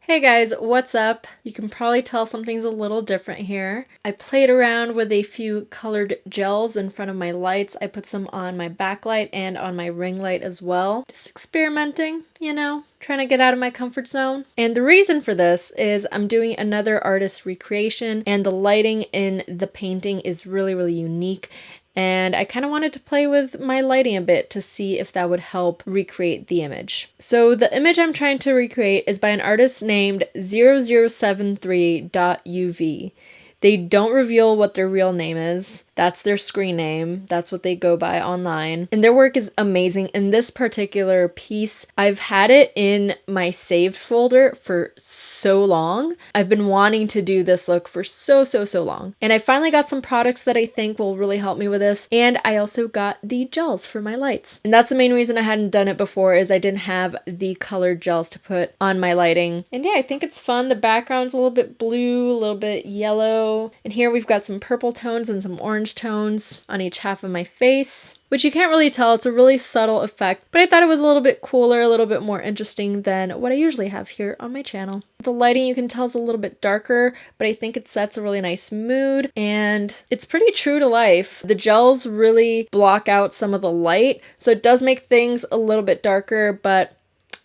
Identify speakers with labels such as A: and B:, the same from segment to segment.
A: Hey guys, what's up? You can probably tell something's a little different here. I played around with a few colored gels in front of my lights. I put some on my backlight and on my ring light as well. Just experimenting, trying to get out of my comfort zone. And the reason for this is I'm doing another artist recreation and the lighting in the painting is really unique. And I kind of wanted to play with my lighting a bit to see if that would help recreate the image. So the image I'm trying to recreate is by an artist named 0073.uv. They don't reveal what their real name is. That's their screen name. That's what they go by online. And their work is amazing. In this particular piece, I've had it in my saved folder for so long. I've been wanting to do this look for so long. And I finally got some products that I think will really help me with this. And I also got the gels for my lights. And that's the main reason I hadn't done it before, is I didn't have the colored gels to put on my lighting. And yeah, I think it's fun. The background's a little bit blue, a little bit yellow. And here we've got some purple tones and some orange tones on each half of my face, which you can't really tell. It's a really subtle effect, but I thought it was a little bit cooler, a little bit more interesting than what I usually have here on my channel. The lighting, you can tell, is a little bit darker, but I think it sets a really nice mood, and it's pretty true to life. The gels really block out some of the light, so it does make things a little bit darker, but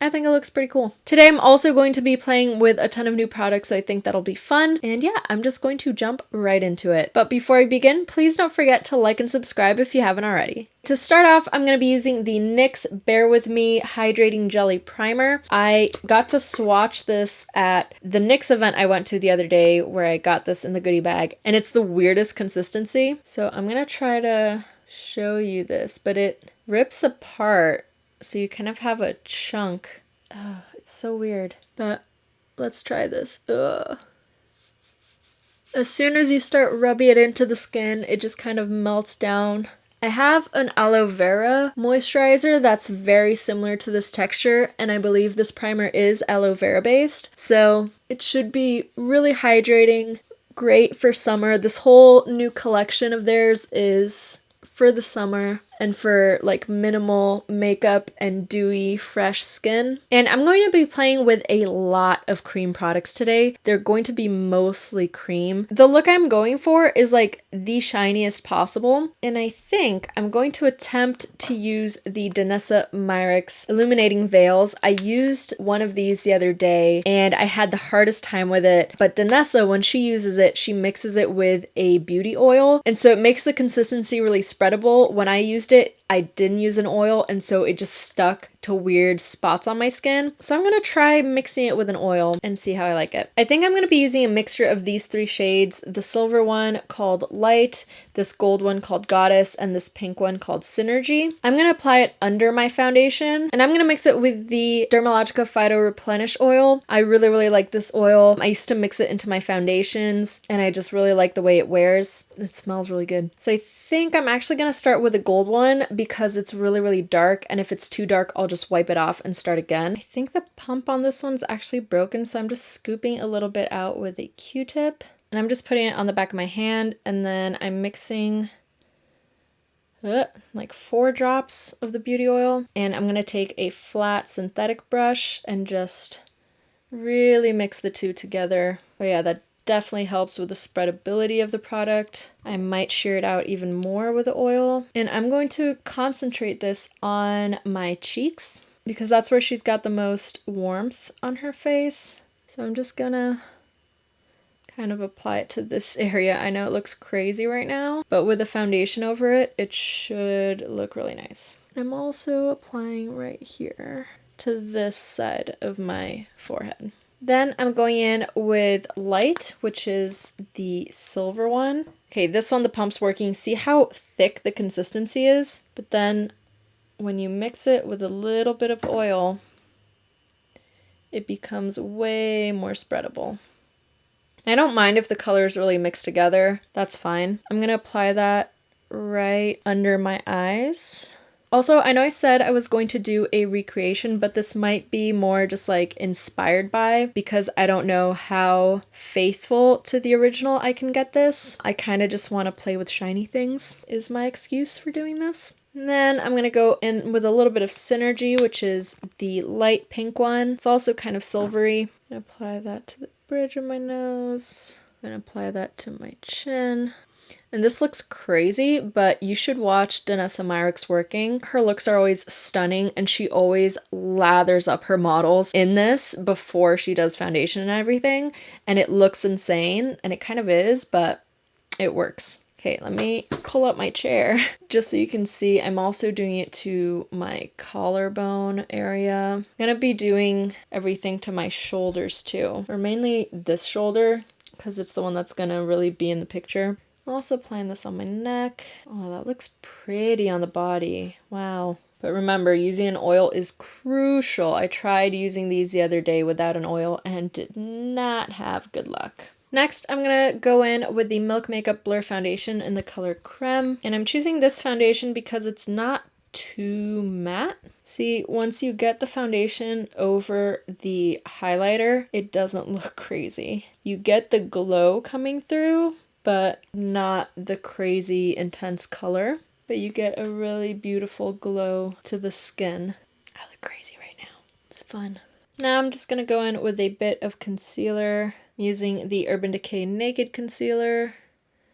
A: I think it looks pretty cool. Today I'm also going to be playing with a ton of new products, so I think that'll be fun. And yeah, I'm just going to jump right into it. But before I begin, please don't forget to like and subscribe if you haven't already. To start off, I'm going to be using the NYX Bear With Me Hydrating Jelly Primer. I got to swatch this at the NYX event I went to the other day, where I got this in the goodie bag, and it's the weirdest consistency. So I'm going to try to show you this, but it rips apart. So you kind of have a chunk. Oh, it's so weird. But let's try this. Ugh. As soon as you start rubbing it into the skin, it just kind of melts down. I have an aloe vera moisturizer that's very similar to this texture, and I believe this primer is aloe vera based. So it should be really hydrating, great for summer. This whole new collection of theirs is for the summer and for like minimal makeup and dewy, fresh skin. And I'm going to be playing with a lot of cream products today. They're going to be mostly cream. The look I'm going for is like the shiniest possible. And I think I'm going to attempt to use the Danessa Myricks Illuminating Veils. I used one of these the other day and I had the hardest time with it. But Danessa, when she uses it, she mixes it with a beauty oil. And so it makes the consistency really spreadable. When I used it, I didn't use an oil, and so it just stuck to weird spots on my skin. So I'm going to try mixing it with an oil and see how I like it. I think I'm going to be using a mixture of these three shades, the silver one called Light, this gold one called Goddess, and this pink one called Synergy. I'm going to apply it under my foundation, and I'm going to mix it with the Dermalogica Phyto Replenish oil. I really like this oil. I used to mix it into my foundations, and I just really like the way it wears. It smells really good. So I think I'm actually going to start with a gold one because it's really dark, and if it's too dark, I'll just wipe it off and start again. I think the pump on this one's actually broken, so I'm just scooping a little bit out with a Q-tip, and I'm just putting it on the back of my hand, and then I'm mixing like 4 drops of the beauty oil, and I'm going to take a flat synthetic brush and just really mix the two together. Oh yeah, that definitely helps with the spreadability of the product. I might shear it out even more with the oil. And I'm going to concentrate this on my cheeks because that's where she's got the most warmth on her face. So I'm just gonna kind of apply it to this area. I know it looks crazy right now, but with a foundation over it, it should look really nice. I'm also applying right here to this side of my forehead. Then I'm going in with Light, which is the silver one. Okay, this one, the pump's working. See how thick the consistency is? But then when you mix it with a little bit of oil, it becomes way more spreadable. I don't mind if the colors really mix together. That's fine. I'm going to apply that right under my eyes. Also, I know I said I was going to do a recreation, but this might be more just like inspired by, because I don't know how faithful to the original I can get this. I kind of just want to play with shiny things is my excuse for doing this. And then I'm going to go in with a little bit of Synergy, which is the light pink one. It's also kind of silvery. I'm going to apply that to the bridge of my nose. I'm going to apply that to my chin. And this looks crazy, but you should watch Danessa Myricks working. Her looks are always stunning, and she always lathers up her models in this before she does foundation and everything. And it looks insane, and it kind of is, but it works. Okay, let me pull up my chair just so you can see. I'm also doing it to my collarbone area. I'm gonna be doing everything to my shoulders too, or mainly this shoulder because it's the one that's gonna really be in the picture. I'm also applying this on my neck. Oh, that looks pretty on the body. Wow. But remember, using an oil is crucial. I tried using these the other day without an oil and did not have good luck. Next, I'm going to go in with the Milk Makeup Blur Foundation in the color Creme. And I'm choosing this foundation because it's not too matte. See, once you get the foundation over the highlighter, it doesn't look crazy. You get the glow coming through, but not the crazy intense color. But you get a really beautiful glow to the skin. I look crazy right now. It's fun. Now I'm just going to go in with a bit of concealer using the Urban Decay Naked Concealer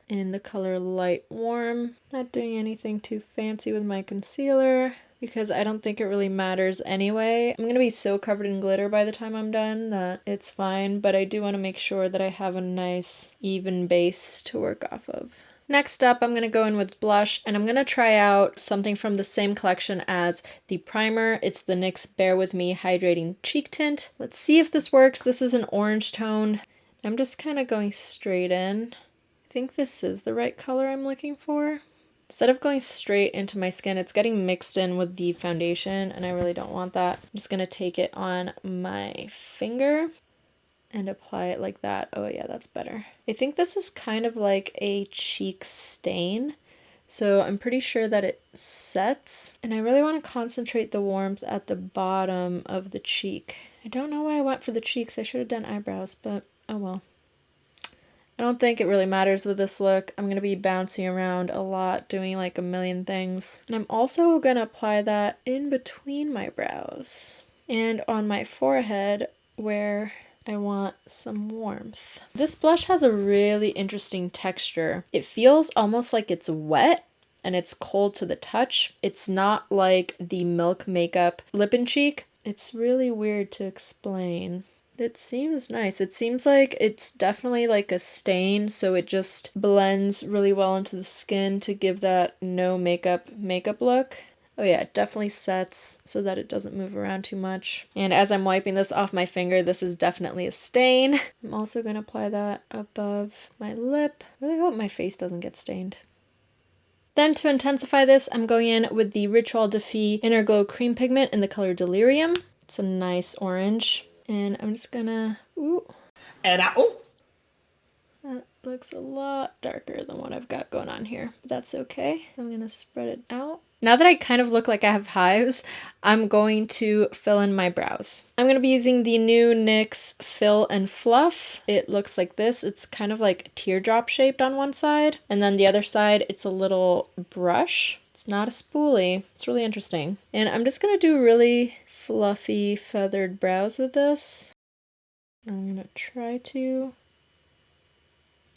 A: in the color Light Warm. Not doing anything too fancy with my concealer because I don't think it really matters anyway. I'm going to be so covered in glitter by the time I'm done that it's fine, but I do want to make sure that I have a nice even base to work off of. Next up, I'm going to go in with blush, and I'm going to try out something from the same collection as the primer. It's the NYX Bare With Me Hydrating Cheek Tint. Let's see if this works. This is an orange tone. I'm just kind of going straight in. I think this is the right color I'm looking for. Instead of going straight into my skin, it's getting mixed in with the foundation, and I really don't want that. I'm just going to take it on my finger and apply it like that. Oh yeah, that's better. I think this is kind of like a cheek stain, so I'm pretty sure that it sets, and I really want to concentrate the warmth at the bottom of the cheek. I don't know why I went for the cheeks. I should have done eyebrows, but oh well. I don't think it really matters with this look. I'm going to be bouncing around a lot, doing like a million things. And I'm also going to apply that in between my brows and on my forehead where I want some warmth. This blush has a really interesting texture. It feels almost like it's wet and it's cold to the touch. It's not like the Milk Makeup Lip and Cheek. It's really weird to explain. It seems nice. It seems like it's definitely like a stain, so it just blends really well into the skin to give that no makeup look. Oh yeah, it definitely sets so that it doesn't move around too much. And as I'm wiping this off my finger, this is definitely a stain. I'm also going to apply that above my lip. I really hope my face doesn't get stained. Then to intensify this, I'm going in with the Rituel de Fille Inner Glow Cream Pigment in the color Delirium. It's a nice orange. And I'm just gonna, that looks a lot darker than what I've got going on here, but that's okay. I'm gonna spread it out. Now that I kind of look like I have hives, I'm going to fill in my brows. I'm going to be using the new NYX Fill and Fluff. It looks like this. It's kind of like teardrop shaped on one side, and then the other side, it's a little brush. It's not a spoolie. It's really interesting. And I'm just going to do really fluffy feathered brows with this. I'm going to try to...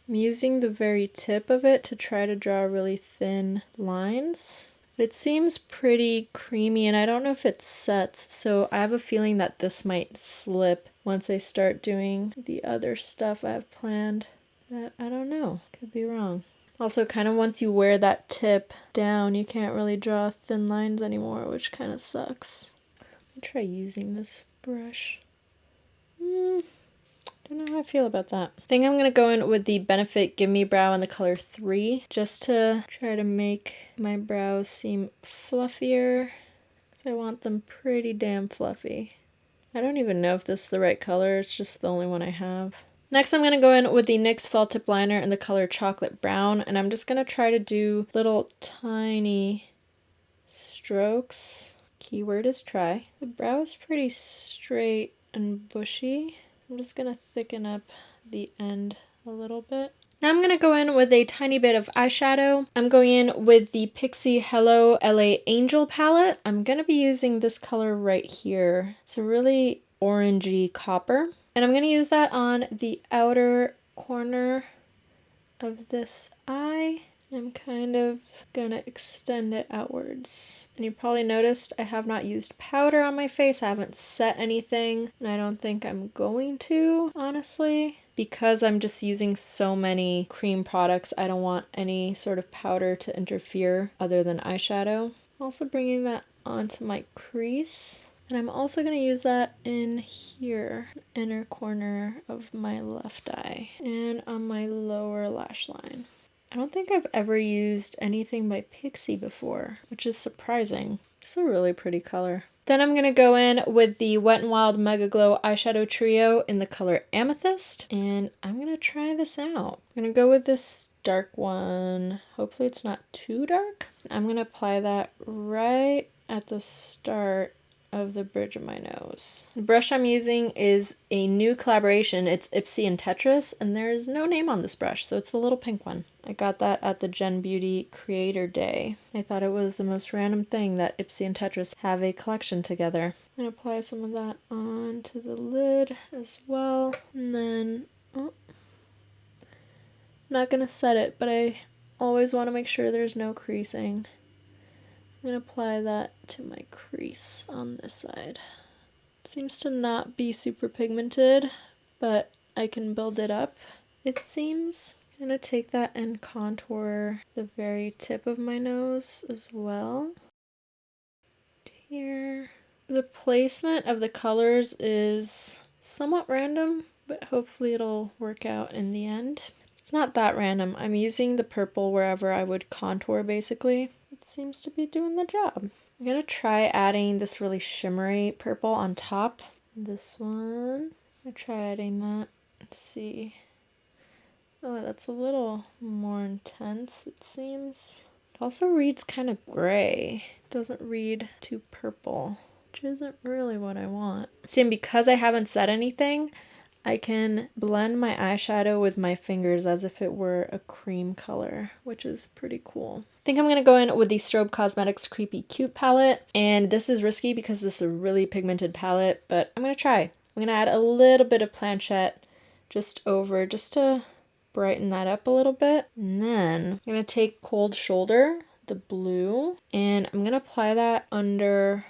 A: I'm using the very tip of it to try to draw really thin lines. It seems pretty creamy, and I don't know if it sets, so I have a feeling that this might slip once I start doing the other stuff I have planned. But I don't know. Could be wrong. Also, kind of once you wear that tip down, you can't really draw thin lines anymore, which kind of sucks. Let me try using this brush. Don't know how I feel about that. I think I'm going to go in with the Benefit Give Me Brow in the color 3, just to try to make my brows seem fluffier. I want them pretty damn fluffy. I don't even know if this is the right color, it's just the only one I have. Next, I'm going to go in with the NYX Felt Tip Liner in the color Chocolate Brown, and I'm just going to try to do little tiny strokes. Keyword is try. The brow is pretty straight and bushy. I'm just going to thicken up the end a little bit. Now I'm going to go in with a tiny bit of eyeshadow. I'm going in with the Pixie Hello LA Angel palette. I'm going to be using this color right here. It's a really orangey copper. And I'm going to use that on the outer corner of this eye. I'm kind of gonna extend it outwards. And you probably noticed I have not used powder on my face. I haven't set anything, and I don't think I'm going to, honestly. Because I'm just using so many cream products, I don't want any sort of powder to interfere other than eyeshadow. Also bringing that onto my crease. And I'm also going to use that in here, inner corner of my left eye, and on my lower lash line. I don't think I've ever used anything by Pixie before, which is surprising. It's a really pretty color. Then I'm going to go in with the Wet n Wild Mega Glow eyeshadow trio in the color Amethyst, and I'm going to try this out. I'm going to go with this dark one. Hopefully it's not too dark. I'm going to apply that right at the start of the bridge of my nose. The brush I'm using is a new collaboration. It's Ipsy and Tetris, and there's no name on this brush, so it's the little pink one. I got that at the Gen Beauty Creator Day. I thought it was the most random thing that Ipsy and Tetris have a collection together. I'm gonna apply some of that onto the lid as well, and then not gonna set it, but I always want to make sure there's no creasing. I'm going to apply that to my crease on this side. It seems to not be super pigmented, but I can build it up, it seems. I'm going to take that and contour the very tip of my nose as well. Here. The placement of the colors is somewhat random, but hopefully it'll work out in the end. It's not that random. I'm using the purple wherever I would contour, basically. It seems to be doing the job. I'm gonna try adding this really shimmery purple on top. This one. I'm gonna try adding that. Let's see. Oh, that's a little more intense, it seems. It also reads kind of gray. It doesn't read too purple, which isn't really what I want. See, and because I haven't said anything, I can blend my eyeshadow with my fingers as if it were a cream color, which is pretty cool. I think I'm going to go in with the Strobe Cosmetics Creepy Cute palette, and this is risky because this is a really pigmented palette, but I'm going to try. I'm going to add a little bit of planchette just to brighten that up a little bit. And then I'm going to take Cold Shoulder, the blue, and I'm going to apply that under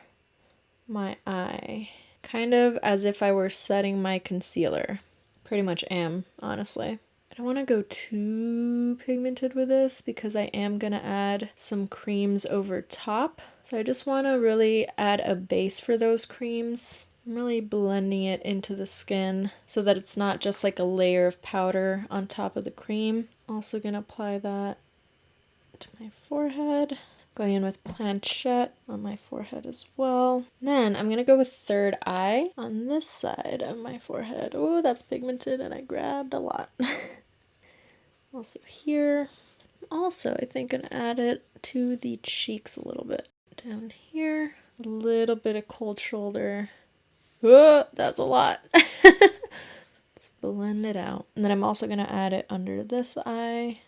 A: my eye. Kind of as if I were setting my concealer. Pretty much am, honestly. I don't want to go too pigmented with this because I am going to add some creams over top. So I just want to really add a base for those creams. I'm really blending it into the skin so that it's not just like a layer of powder on top of the cream. Also going to apply that to my forehead. Going in with planchette on my forehead as well. Then I'm going to go with third eye on this side of my forehead. Oh, that's pigmented and I grabbed a lot. Also here. Also, I think I'm going to add it to the cheeks a little bit. Down here. A little bit of Cold Shoulder. Oh, that's a lot. Just blend it out. And then I'm also going to add it under this eye.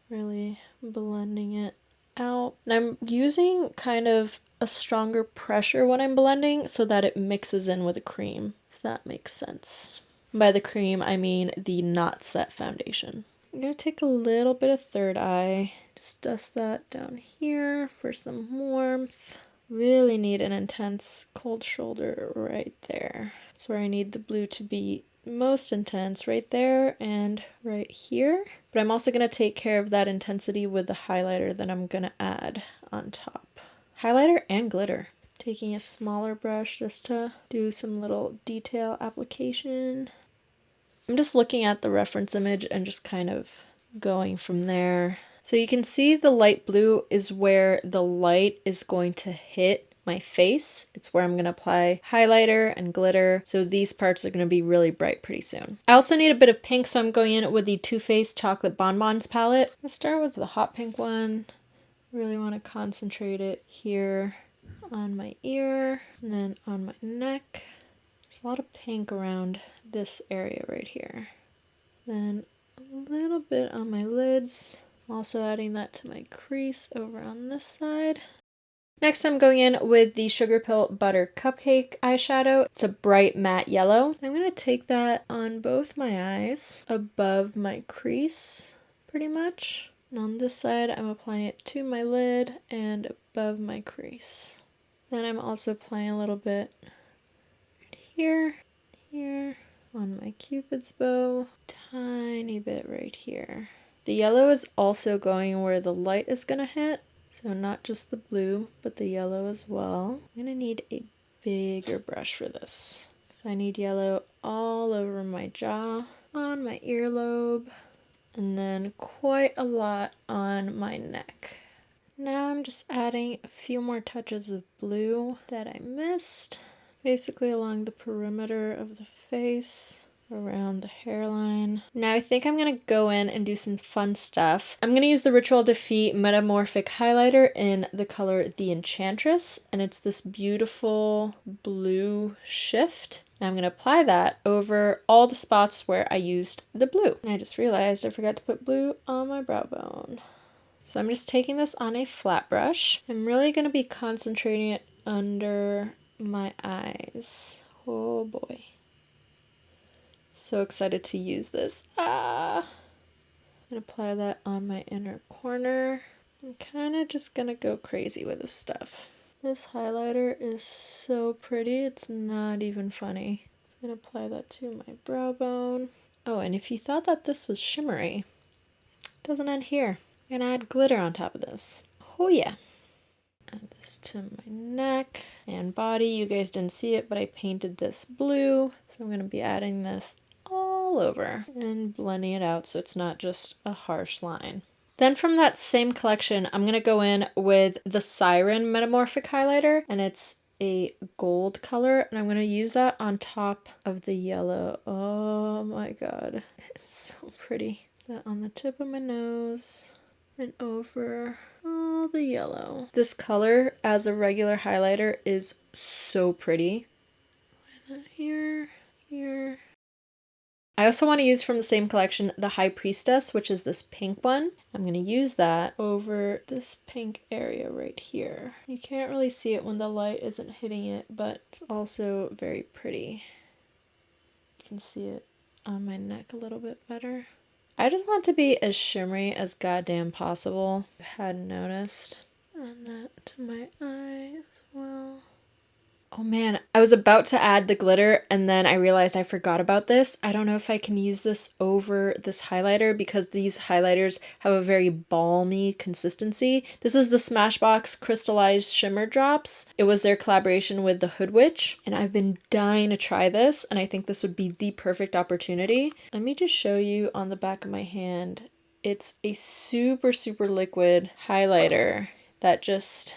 A: Really blending it out. And I'm using kind of a stronger pressure when I'm blending so that it mixes in with the cream, if that makes sense. By the cream, I mean the not set foundation. I'm going to take a little bit of third eye, just dust that down here for some warmth. Really need an intense Cold Shoulder right there. That's where I need the blue to be most intense, right there and right here. But I'm also going to take care of that intensity with the highlighter that I'm going to add on top. Highlighter and glitter. Taking a smaller brush just to do some little detail application. I'm just looking at the reference image and just kind of going from there. So you can see the light blue is where the light is going to hit my face. It's where I'm going to apply highlighter and glitter. So these parts are going to be really bright pretty soon. I also need a bit of pink, so I'm going in with the Too Faced Chocolate Bonbons palette. I'm going to start with the hot pink one. Really want to concentrate it here on my ear and then on my neck. There's a lot of pink around this area right here. Then a little bit on my lids. I'm also adding that to my crease over on this side. Next, I'm going in with the Sugar Pill Butter Cupcake eyeshadow. It's a bright matte yellow. I'm going to take that on both my eyes, above my crease, pretty much. And on this side, I'm applying it to my lid and above my crease. Then I'm also applying a little bit right here, here, on my Cupid's bow, tiny bit right here. The yellow is also going where the light is going to hit. So not just the blue, but the yellow as well. I'm gonna need a bigger brush for this. So I need yellow all over my jaw, on my earlobe, and then quite a lot on my neck. Now I'm just adding a few more touches of blue that I missed, basically along the perimeter of the face, around the hairline. Now I think I'm gonna go in and do some fun stuff. I'm gonna use the Rituel Metamorphic highlighter in the color The Enchantress, and it's this beautiful blue shift. And I'm gonna apply that over all the spots where I used the blue. And I just realized I forgot to put blue on my brow bone. So I'm just taking this on a flat brush. I'm really gonna be concentrating it under my eyes. Oh boy. So excited to use this. I'm gonna apply that on my inner corner. I'm kind of just gonna go crazy with this stuff. This highlighter is so pretty, it's not even funny. I'm gonna apply that to my brow bone. Oh, and if you thought that this was shimmery, it doesn't end here. I'm gonna add glitter on top of this. Oh yeah. Add this to my neck and body. You guys didn't see it, but I painted this blue. So I'm gonna be adding this all over and blending it out so it's not just a harsh line. Then from that same collection, I'm going to go in with the Siren Metamorphic highlighter, and it's a gold color, and I'm going to use that on top of the yellow. Oh my god, it's so pretty. That on the tip of my nose and over all the yellow. This color as a regular highlighter is so pretty. Apply that here, here. I also want to use from the same collection the High Priestess, which is this pink one. I'm going to use that over this pink area right here. You can't really see it when the light isn't hitting it, but it's also very pretty. You can see it on my neck a little bit better. I just want to be as shimmery as goddamn possible. I hadn't noticed. And that to my eye as well. Oh man, I was about to add the glitter and then I realized I forgot about this. I don't know if I can use this over this highlighter because these highlighters have a very balmy consistency. This is the Smashbox Crystallized Shimmer Drops. It was their collaboration with the Hood Witch, and I've been dying to try this, and I think this would be the perfect opportunity. Let me just show you on the back of my hand. It's a super, super liquid highlighter that just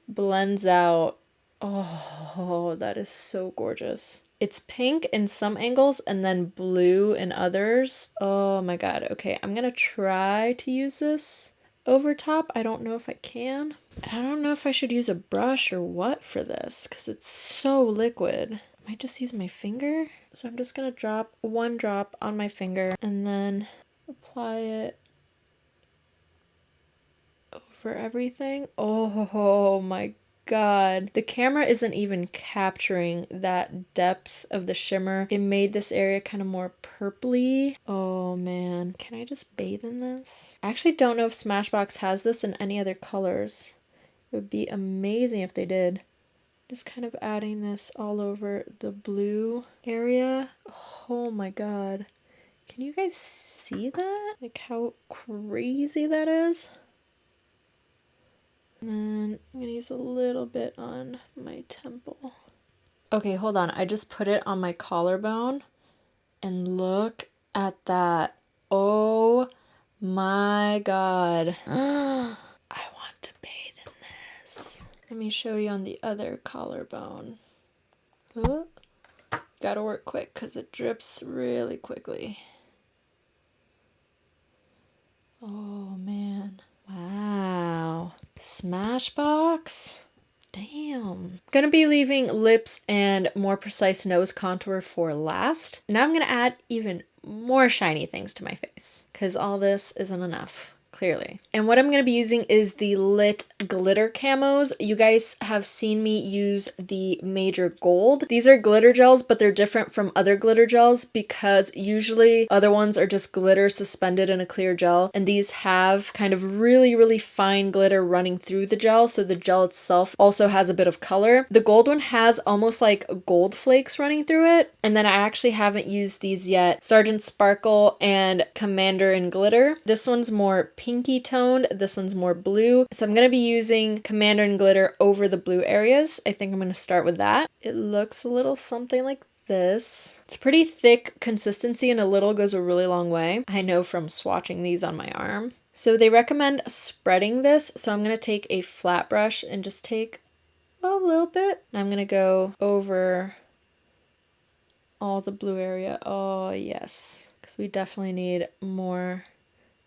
A: blends out. Oh, that is so gorgeous. It's pink in some angles and then blue in others. Oh my god. Okay, I'm gonna try to use this over top. I don't know if I can. I don't know if I should use a brush or what for this because it's so liquid. I might just use my finger. So I'm just gonna drop one drop on my finger and then apply it over everything. Oh my god, the camera isn't even capturing that depth of the shimmer. It made this area kind of more purpley. Oh man, can I just bathe in this? I actually don't know if Smashbox has this in any other colors. It would be amazing if they did. Just kind of adding this all over the blue area. Oh my god, can you guys see that? Like how crazy that is? And then I'm gonna use a little bit on my temple. Okay, hold on. I just put it on my collarbone and look at that. Oh my god. I want to bathe in this. Let me show you on the other collarbone. Oh, gotta work quick because it drips really quickly. Oh man. Wow. Smashbox? Damn. Gonna be leaving lips and more precise nose contour for last. Now I'm gonna add even more shiny things to my face because all this isn't enough. Clearly. And what I'm going to be using is the Lit Glitter Camos. You guys have seen me use the Major Gold. These are glitter gels, but they're different from other glitter gels because usually other ones are just glitter suspended in a clear gel, and these have kind of really, really fine glitter running through the gel, so the gel itself also has a bit of color. The gold one has almost like gold flakes running through it, and then I actually haven't used these yet. Sergeant Sparkle and Commander in Glitter. This one's more pinky toned, this one's more blue. So I'm going to be using Commander and Glitter over the blue areas. I think I'm going to start with that. It looks a little something like this. It's pretty thick consistency and a little goes a really long way. I know from swatching these on my arm. So they recommend spreading this. So I'm going to take a flat brush and just take a little bit. I'm going to go over all the blue area. Oh yes, because we definitely need more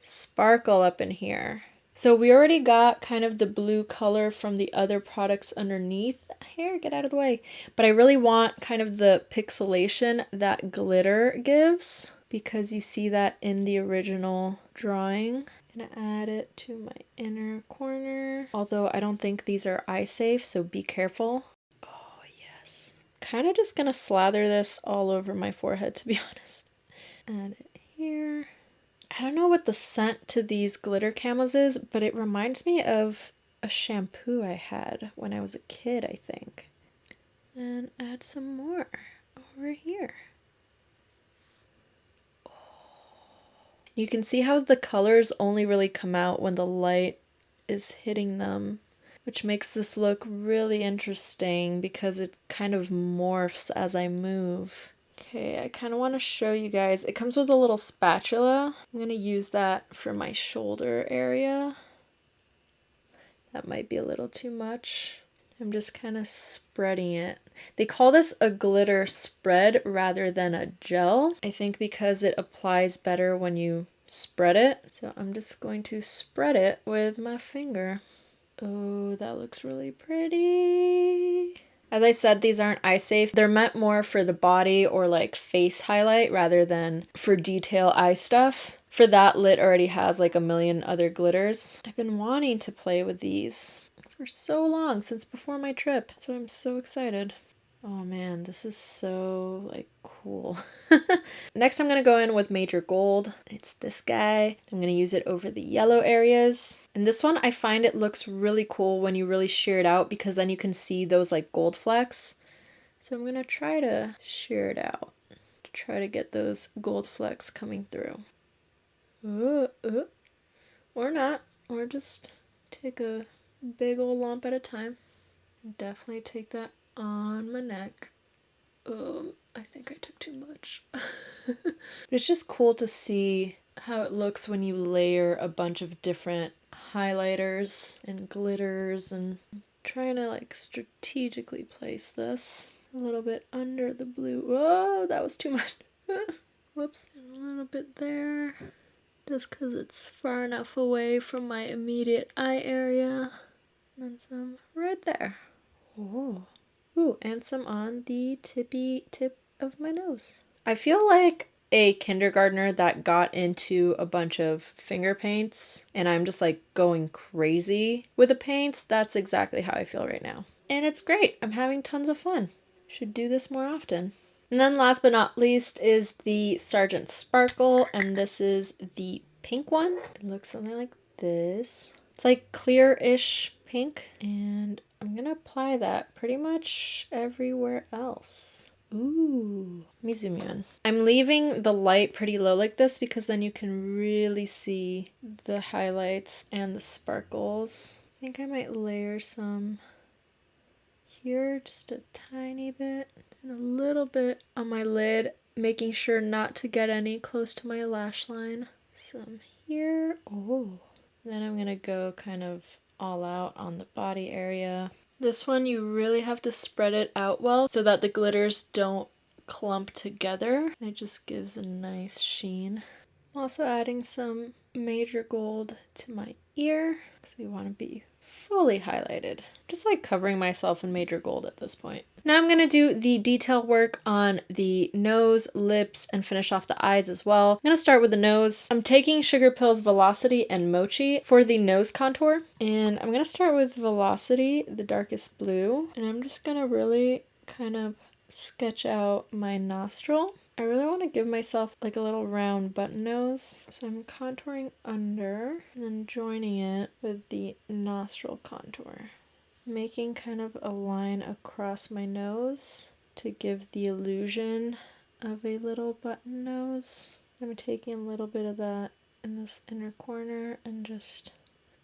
A: sparkle up in here. So we already got kind of the blue color from the other products underneath. Here, get out of the way. But I really want kind of the pixelation that glitter gives because you see that in the original drawing. I'm gonna add it to my inner corner. Although I don't think these are eye safe, so be careful. Oh yes. Kind of just gonna slather this all over my forehead, to be honest. Add it here. I don't know what the scent to these glitter camos is, but it reminds me of a shampoo I had when I was a kid, I think. And add some more over here. Oh. You can see how the colors only really come out when the light is hitting them, which makes this look really interesting because it kind of morphs as I move. Okay, I kind of want to show you guys. It comes with a little spatula. I'm going to use that for my shoulder area. That might be a little too much. I'm just kind of spreading it. They call this a glitter spread rather than a gel. I think because it applies better when you spread it. So I'm just going to spread it with my finger. Oh, that looks really pretty. As I said, these aren't eye safe. They're meant more for the body or like face highlight rather than for detail eye stuff. For that, Lit already has like a million other glitters. I've been wanting to play with these for so long, since before my trip. So I'm so excited. Oh man, this is so like cool. Next I'm going to go in with Major Gold. It's this guy. I'm going to use it over the yellow areas. And this one I find it looks really cool when you really shear it out because then you can see those like gold flecks. So I'm going to try to shear it out to try to get those gold flecks coming through. Or not. Or just take a big old lump at a time. Definitely take that on my neck. I think I took too much. But it's just cool to see how it looks when you layer a bunch of different highlighters and glitters, and I'm trying to like strategically place this a little bit under the blue. Whoa, that was too much. Whoops. And a little bit there, just because it's far enough away from my immediate eye area. And some right there. Oh. Ooh, and some on the tippy tip of my nose. I feel like a kindergartner that got into a bunch of finger paints and I'm just like going crazy with the paints. That's exactly how I feel right now. And it's great. I'm having tons of fun. Should do this more often. And then last but not least is the Sergeant Sparkle, and this is the pink one. It looks something like this. It's like clear-ish pink, and I'm gonna apply that pretty much everywhere else. Ooh, let me zoom you in. I'm leaving the light pretty low like this because then you can really see the highlights and the sparkles. I think I might layer some here, just a tiny bit, and a little bit on my lid, making sure not to get any close to my lash line. Some here. Oh. Then I'm gonna go kind of all out on the body area. This one you really have to spread it out well so that the glitters don't clump together. It just gives a nice sheen. I'm also adding some major gold to my ear because we want to be fully highlighted. Just like covering myself in major gold at this point. Now I'm going to do the detail work on the nose, lips, and finish off the eyes as well. I'm going to start with the nose. I'm taking Sugar Pills Velocity and Mochi for the nose contour. And I'm going to start with Velocity, the darkest blue. And I'm just going to really kind of sketch out my nostril. I really want to give myself like a little round button nose. So I'm contouring under and then joining it with the nostril contour. Making kind of a line across my nose to give the illusion of a little button nose. I'm taking a little bit of that in this inner corner and just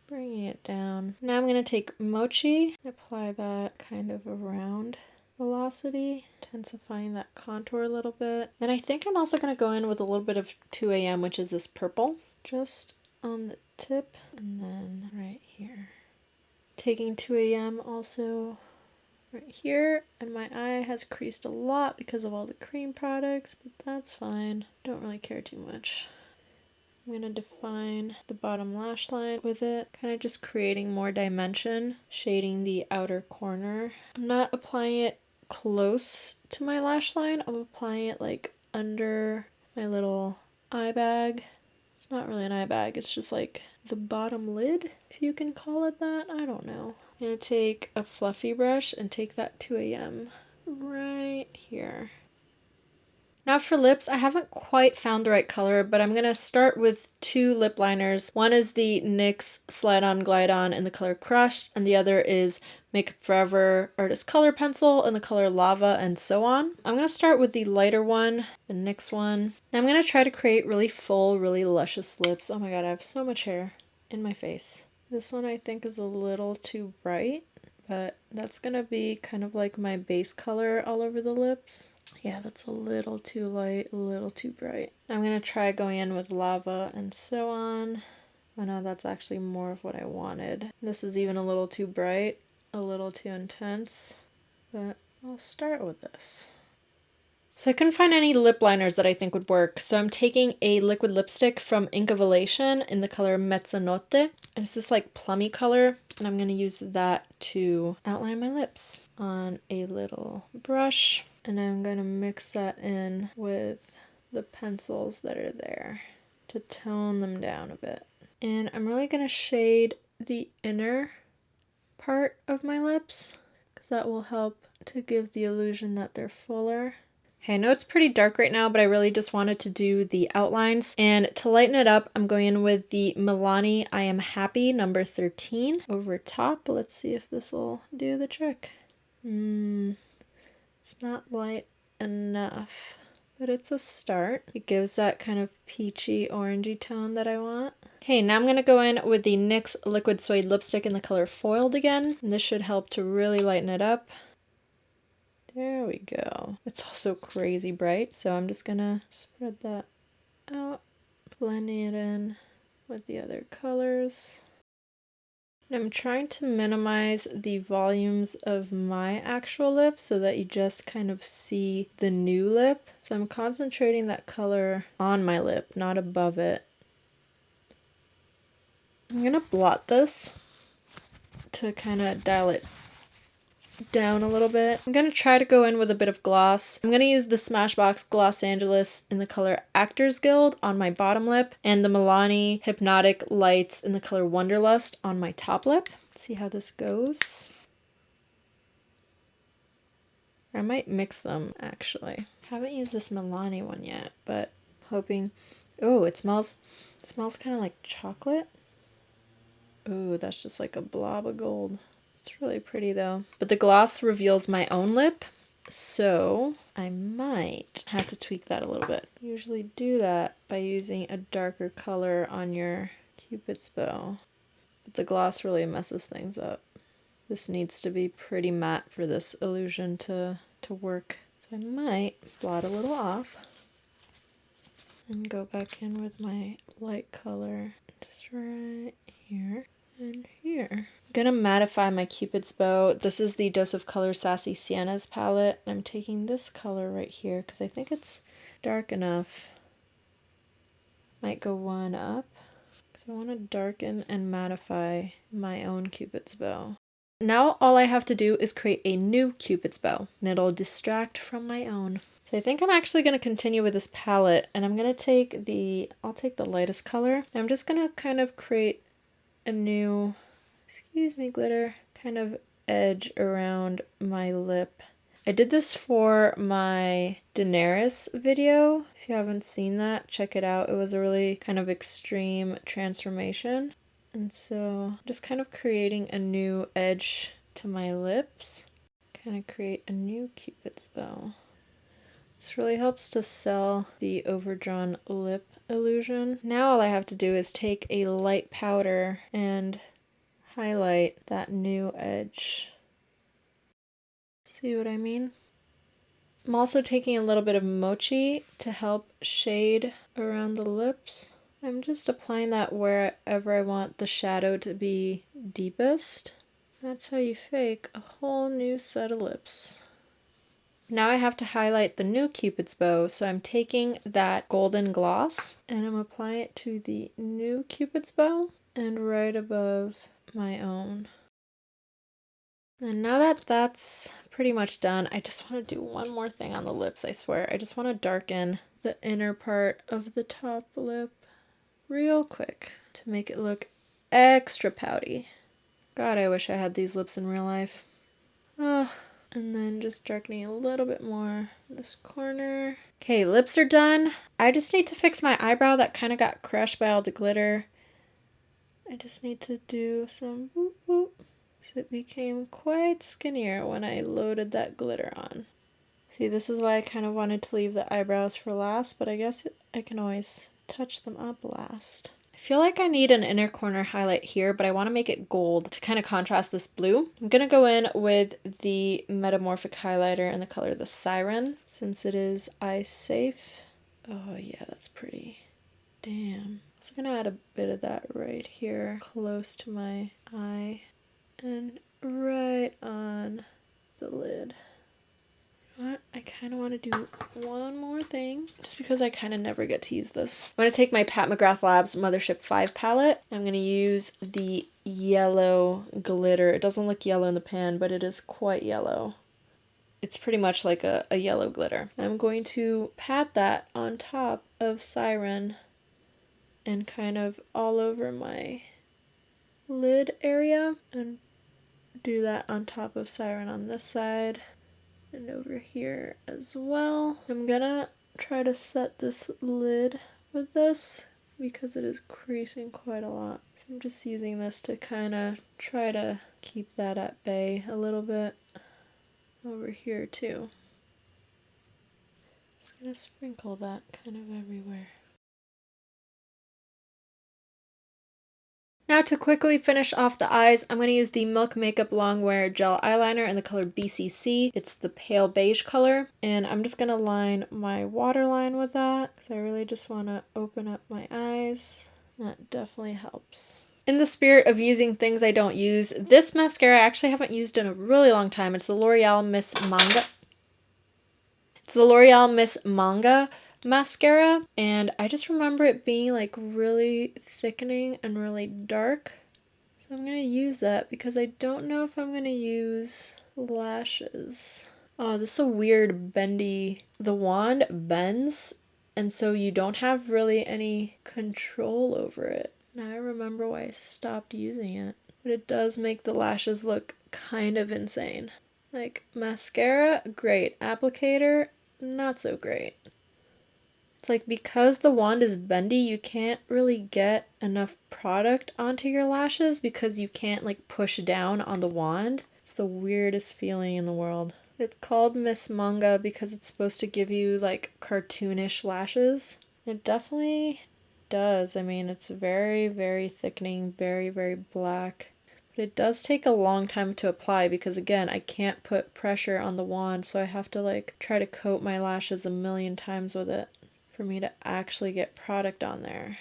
A: bringing it down. Now I'm going to take Mochi and apply that kind of around Velocity, intensifying that contour a little bit. Then I think I'm also going to go in with a little bit of 2 AM, which is this purple, just on the tip and then right here. Taking 2 AM also right here, and my eye has creased a lot because of all the cream products, but that's fine. Don't really care too much. I'm going to define the bottom lash line with it, kind of just creating more dimension, shading the outer corner. I'm not applying it close to my lash line, I'm applying it like under my little eye bag. It's not really an eye bag, it's just like the bottom lid, if you can call it that. I don't know. I'm going to take a fluffy brush and take that 2 AM right here. Now for lips, I haven't quite found the right color, but I'm going to start with 2 lip liners. One is the NYX Slide On Glide On in the color Crushed, and the other is Makeup Forever Artist Color Pencil in the color Lava and So On. I'm going to start with the lighter one, the NYX one. And I'm going to try to create really full, really luscious lips. Oh my god, I have so much hair in my face. This one I think is a little too bright, but that's going to be kind of like my base color all over the lips. Yeah, that's a little too light, a little too bright. I'm going to try going in with Lava and So On. Oh no, that's actually more of what I wanted. This is even a little too bright, a little too intense, but I'll start with this. So I couldn't find any lip liners that I think would work, so I'm taking a liquid lipstick from Ink of Elation in the color Mezzanotte. And it's this like plummy color, and I'm going to use that to outline my lips on a little brush. And I'm going to mix that in with the pencils that are there to tone them down a bit. And I'm really going to shade the inner part of my lips because that will help to give the illusion that they're fuller. Okay, I know it's pretty dark right now, but I really just wanted to do the outlines. And to lighten it up, I'm going in with the Milani I Am Happy number 13 over top. Let's see if this will do the trick. It's not light enough, but it's a start. It gives that kind of peachy orangey tone that I want. Okay, now I'm going to go in with the NYX Liquid Suede Lipstick in the color Foiled again. And this should help to really lighten it up. There we go. It's also crazy bright, so I'm just going to spread that out, blending it in with the other colors. I'm trying to minimize the volumes of my actual lip so that you just kind of see the new lip. So I'm concentrating that color on my lip, not above it. I'm going to blot this to kind of dial it down a little bit. I'm going to try to go in with a bit of gloss. I'm going to use the Smashbox Gloss Angeles in the color Actors Guild on my bottom lip and the Milani Hypnotic Lights in the color Wonderlust on my top lip. Let's see how this goes. I might mix them actually. Haven't used this Milani one yet, but hoping. Oh, it smells kind of like chocolate. Oh, that's just like a blob of gold. It's really pretty though. But the gloss reveals my own lip, so I might have to tweak that a little bit. Usually do that by using a darker color on your Cupid's bow. But the gloss really messes things up. This needs to be pretty matte for this illusion to work. So I might blot a little off and go back in with my light color just right here and here. I'm gonna mattify my Cupid's bow. This is the Dose of Color Sassy Siennas palette. I'm taking this color right here because I think it's dark enough Might go one up. So I want to darken and mattify my own Cupid's bow. Now all I have to do is create a new Cupid's bow, and it'll distract from my own. So I think I'm actually going to continue with this palette, and I'm going to take I'll take the lightest color. I'm just going to kind of create a new, excuse me, glitter, kind of edge around my lip. I did this for my Daenerys video. If you haven't seen that, check it out. It was a really kind of extreme transformation. And so just kind of creating a new edge to my lips. Kind of create a new Cupid's bow. This really helps to sell the overdrawn lip illusion. Now all I have to do is take a light powder and highlight that new edge. See what I mean? I'm also taking a little bit of mochi to help shade around the lips. I'm just applying that wherever I want the shadow to be deepest. That's how you fake a whole new set of lips. Now I have to highlight the new Cupid's bow, so I'm taking that golden gloss and I'm applying it to the new Cupid's bow and right above my own. And now that that's pretty much done, I just want to do one more thing on the lips, I swear. I just want to darken the inner part of the top lip real quick to make it look extra pouty. God, I wish I had these lips in real life. Oh, and then just darkening a little bit more this corner. Okay, lips are done. I just need to fix my eyebrow that kind of got crushed by all the glitter. I just need to do some boop boop. So it became quite skinnier when I loaded that glitter on. See, this is why I kind of wanted to leave the eyebrows for last, but I guess I can always touch them up last. I feel like I need an inner corner highlight here, but I want to make it gold to kind of contrast this blue. I'm going to go in with the Metamorphic highlighter in the color the Siren, since it is eye safe. Oh yeah, that's pretty. Damn. I'm also going to add a bit of that right here, close to my eye. And right on the lid. You know what? I kind of want to do one more thing, just because I kind of never get to use this. I'm going to take my Pat McGrath Labs Mothership 5 palette. I'm going to use the yellow glitter. It doesn't look yellow in the pan, but it is quite yellow. It's pretty much like a yellow glitter. I'm going to pat that on top of Siren and kind of all over my lid area, and do that on top of Siren on this side and over here as well. I'm gonna try to set this lid with this because it is creasing quite a lot. So I'm just using this to kind of try to keep that at bay a little bit over here too. Just gonna sprinkle that kind of everywhere. Now to quickly finish off the eyes, I'm going to use the Milk Makeup Longwear Gel Eyeliner in the color BCC. It's the pale beige color. And I'm just going to line my waterline with that because I really just want to open up my eyes. That definitely helps. In the spirit of using things I don't use, this mascara I actually haven't used in a really long time. It's the L'Oreal Miss Manga. It's the L'Oreal Miss Manga mascara, and I just remember it being like really thickening and really dark. So I'm gonna use that because I don't know if I'm gonna use lashes. Oh, this is a weird bendy, the wand bends, and so you don't have really any control over it. Now I remember why I stopped using it. But it does make the lashes look kind of insane. Like mascara, great. Applicator, not so great. It's like because the wand is bendy, you can't really get enough product onto your lashes because you can't like push down on the wand. It's the weirdest feeling in the world. It's called Miss Manga because it's supposed to give you like cartoonish lashes. It definitely does. I mean, it's very, very thickening, very, very black. But it does take a long time to apply because again, I can't put pressure on the wand, so I have to like try to coat my lashes a million times with it for me to actually get product on there.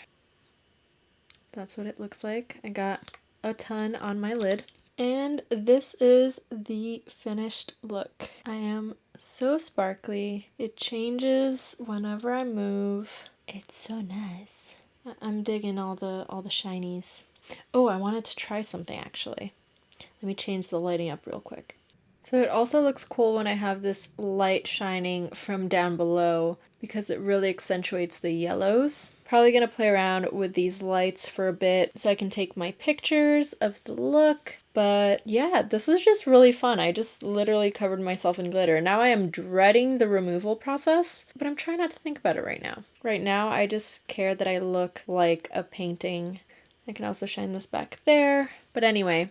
A: That's what it looks like. I got a ton on my lid. And this is the finished look. I am so sparkly. It changes whenever I move. It's so nice. I'm digging all the shinies. Oh, I wanted to try something actually. Let me change the lighting up real quick. So it also looks cool when I have this light shining from down below because it really accentuates the yellows. Probably going to play around with these lights for a bit so I can take my pictures of the look. But yeah, this was just really fun. I just literally covered myself in glitter. Now I am dreading the removal process, but I'm trying not to think about it right now. Right now, I just care that I look like a painting. I can also shine this back there. But anyway,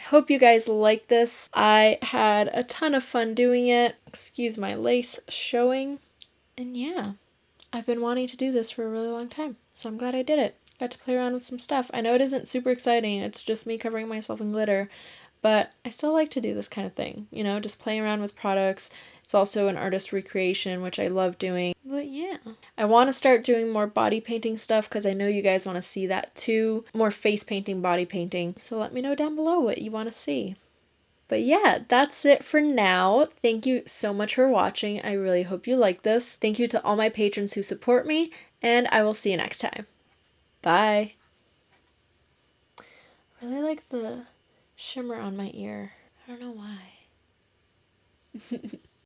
A: hope you guys like this. I had a ton of fun doing it. Excuse my lace showing. And yeah, I've been wanting to do this for a really long time, so I'm glad I did it. Got to play around with some stuff. I know it isn't super exciting, it's just me covering myself in glitter, but I still like to do this kind of thing, you know, just playing around with products. It's also an artist recreation, which I love doing. But yeah, I want to start doing more body painting stuff because I know you guys want to see that too. More face painting, body painting. So let me know down below what you want to see. But yeah, that's it for now. Thank you so much for watching. I really hope you like this. Thank you to all my patrons who support me, and I will see you next time. Bye. I really like the shimmer on my ear. I don't know why.